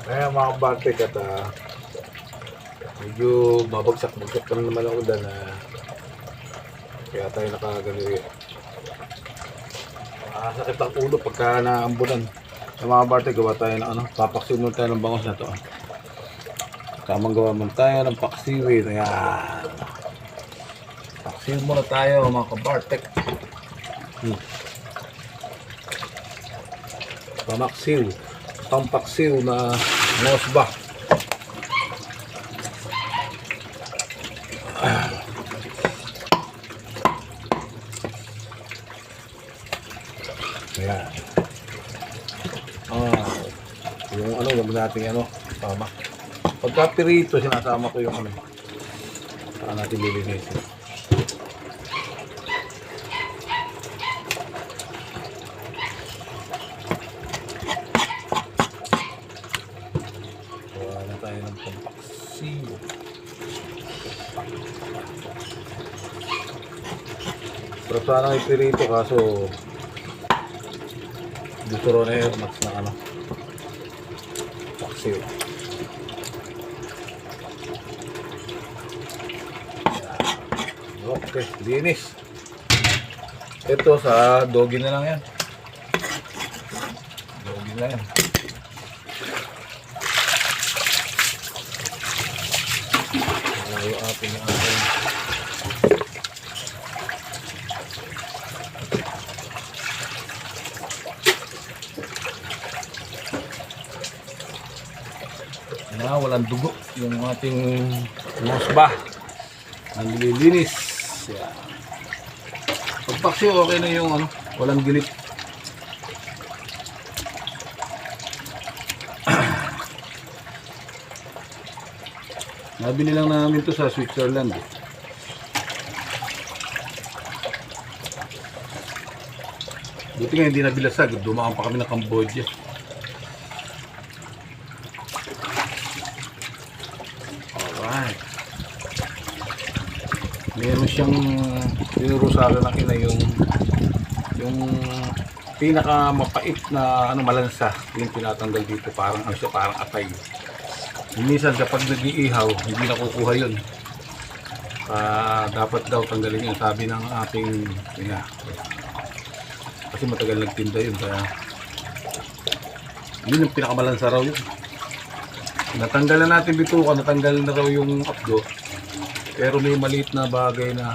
Kaya mga kabartek at medyo mabagsak-bagsak pa naman ang ulan na kaya tayo nakaganiri. Sakit ang ulo pagka naambulan. Sa mga kabartek, gawa tayo ng ano, papaksin muna tayo ng bangos na to. Tamang gawa muna tayo ng paksiwit. Ayan. Paksiw muna tayo mga kabartek. Pampaksiw na mosba. Ayan. Yung ano, wag natin ano, tama. Pagka pirito, sinasama ko yung ano. Saka natin lilinisin. Gawa na tayo ng pampaksiw. Pero sana may pirito kaso dito ron eh, max na ano. Paksiw. Okay, linis. Ito sa doggy na lang yan. Doggy na yan. Yung ating na walang dugo yung ating mosba. Nililinis. Yeah. Pagpaksiw okay na yung ano, walang gilit. Nabili lang namin to sa Switzerland. Buti nga hindi nabilasag, dumaan pa kami ng Cambodia. Alright. Meron siyang tinuro sa akin na yung pinaka mapait na ano, malansa, yung tinatanggal dito, parang ano siya, parang atay. Minsan kapag nag-iihaw, hindi nakukuha yun. Dapat daw tanggalin yun, sabi ng ating ina. Kasi matagal nagtinda yun, kaya yun yung pinakamalansa raw yun. Natanggalan natin bituka, natanggal na raw yung apdo. Pero may maliit na bagay na